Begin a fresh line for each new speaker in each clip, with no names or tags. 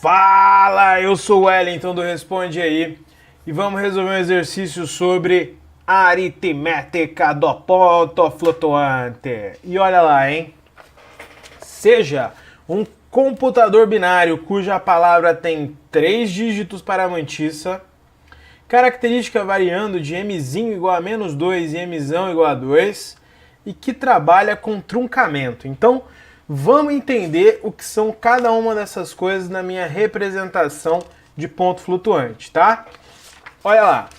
Fala, eu sou o Wellington do Responde Aí e vamos resolver um exercício sobre aritmética do ponto flutuante. E olha lá, hein? Seja um computador binário cuja palavra tem 3 dígitos para a mantissa, característica variando de mzinho igual a -2 e mzão igual a 2 e que trabalha com truncamento. Então, vamos entender o que são cada uma dessas coisas na minha representação de ponto flutuante, tá? Olha lá.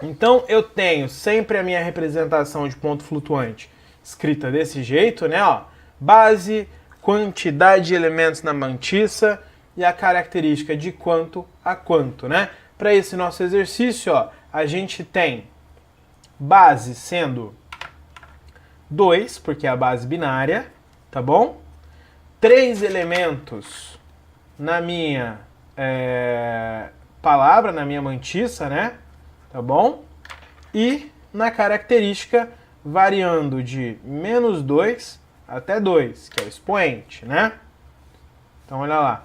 Então, eu tenho sempre a minha representação de ponto flutuante escrita desse jeito, né? Ó, base, quantidade de elementos na mantissa e a característica de quanto a quanto, né? Para esse nosso exercício, ó, a gente tem base sendo 2, porque é a base binária, tá bom? 3 elementos na minha palavra, na minha mantissa, né? Tá bom? E na característica variando de -2 até 2, que é o expoente, né? Então, olha lá.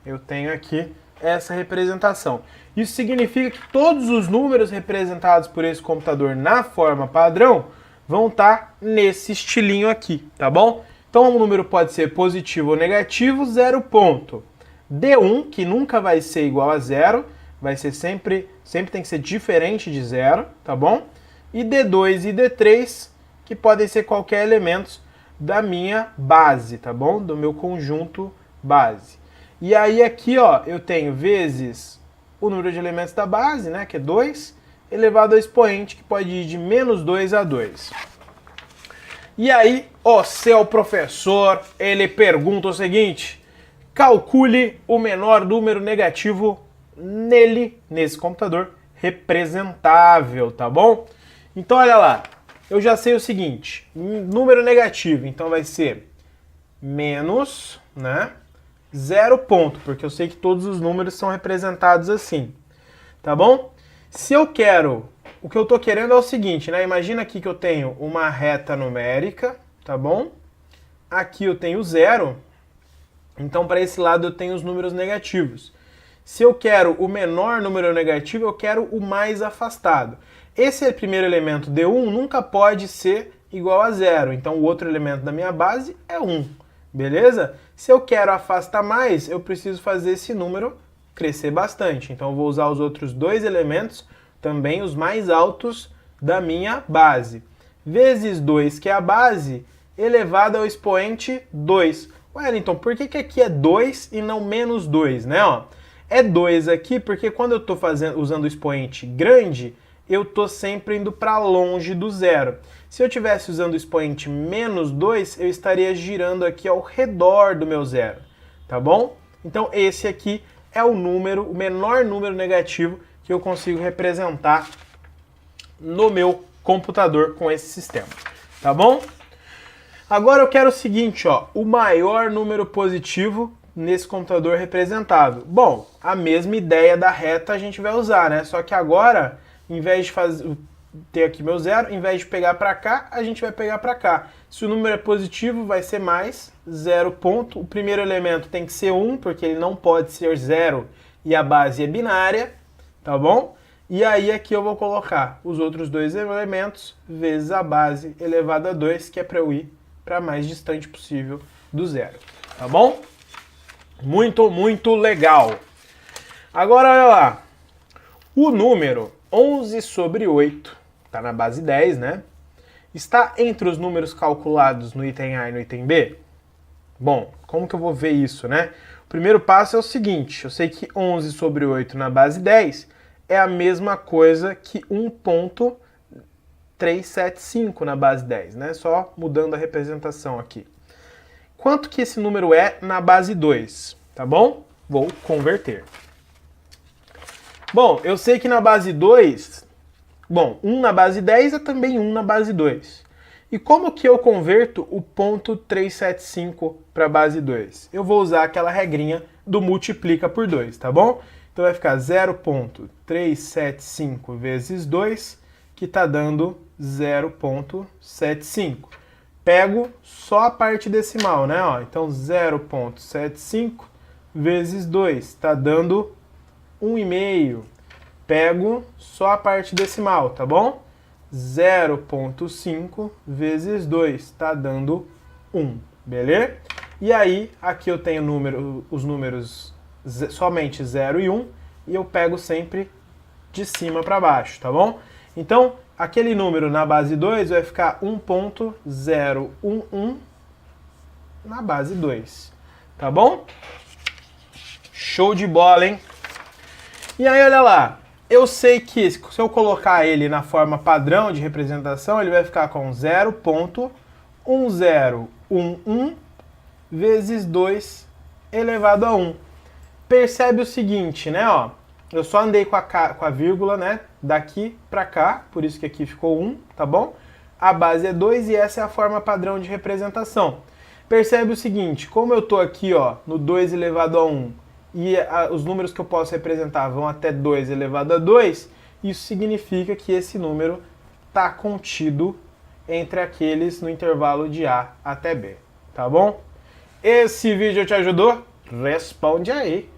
Eu tenho aqui essa representação. Isso significa que todos os números representados por esse computador na forma padrão vão estar nesse estilinho aqui, tá bom? Então o número pode ser positivo ou negativo, 0 ponto. D1, que nunca vai ser igual a 0, vai ser sempre tem que ser diferente de 0, tá bom? E D2 e D3, que podem ser qualquer elemento da minha base, tá bom? Do meu conjunto base. E aí aqui, ó, eu tenho vezes o número de elementos da base, né, que é 2, elevado ao expoente, que pode ir de -2 a 2. E aí, o seu professor, ele pergunta o seguinte: calcule o menor número negativo nesse computador representável, tá bom? Então, olha lá, eu já sei o seguinte, número negativo, então vai ser menos, né, 0 ponto, porque eu sei que todos os números são representados assim, tá bom? Se eu quero, o que eu tô querendo é o seguinte, né? Imagina aqui que eu tenho uma reta numérica, tá bom? Aqui eu tenho 0, então para esse lado eu tenho os números negativos. Se eu quero o menor número negativo, eu quero o mais afastado. Esse primeiro elemento D1 nunca pode ser igual a 0, então o outro elemento da minha base é 1, beleza? Se eu quero afastar mais, eu preciso fazer esse número crescer bastante. Então eu vou usar os outros 2 elementos, também os mais altos da minha base. Vezes 2, que é a base, elevado ao expoente 2. Wellington, por que aqui é 2 e não -2, né? Ó, é 2 aqui porque quando eu estou usando o expoente grande, eu estou sempre indo para longe do zero. Se eu estivesse usando o expoente -2, eu estaria girando aqui ao redor do meu zero, tá bom? Então esse aqui é o menor número negativo que eu consigo representar no meu computador com esse sistema, tá bom? Agora eu quero o seguinte, ó, o maior número positivo nesse computador representado. Bom, a mesma ideia da reta a gente vai usar, né? Só que agora, em vez de ter aqui meu zero, em vez de pegar para cá, a gente vai pegar para cá. Se o número é positivo, vai ser mais 0 ponto. O primeiro elemento tem que ser 1, porque ele não pode ser 0 e a base é binária, tá bom? E aí aqui eu vou colocar os outros 2 elementos vezes a base elevado a 2, que é para eu ir para mais distante possível do zero, tá bom? Muito, muito legal. Agora, olha lá. O número 11 sobre 8, está na base 10, né? Está entre os números calculados no item A e no item B? Bom, como que eu vou ver isso, né? O primeiro passo é o seguinte, eu sei que 11 sobre 8 na base 10 é a mesma coisa que 1.375 na base 10, né? Só mudando a representação aqui. Quanto que esse número é na base 2, tá bom? Vou converter. Bom, eu sei que na base 2, 1 na base 10 é também 1 na base 2. E como que eu converto o ponto 375 para a base 2? Eu vou usar aquela regrinha do multiplica por 2, tá bom? Então vai ficar 0.375 vezes 2, que está dando 0.75. Pego só a parte decimal, né? Ó, então 0.75 vezes 2, está dando 1,5. Pego só a parte decimal, tá bom? 0,5 vezes 2, está dando 1, beleza? E aí, aqui eu tenho os números somente 0 e 1, e eu pego sempre de cima para baixo, tá bom? Então, aquele número na base 2 vai ficar 1,011 na base 2, tá bom? Show de bola, hein? E aí, olha lá, eu sei que se eu colocar ele na forma padrão de representação, ele vai ficar com 0,1011 vezes 2 elevado a 1. Percebe o seguinte, né, ó, eu só andei com a vírgula, né, daqui para cá, por isso que aqui ficou 1, tá bom? A base é 2 e essa é a forma padrão de representação. Percebe o seguinte, como eu tô aqui, ó, no 2 elevado a 1, e os números que eu posso representar vão até 2 elevado a 2, isso significa que esse número está contido entre aqueles no intervalo de A até B, tá bom? Esse vídeo te ajudou? Responde aí!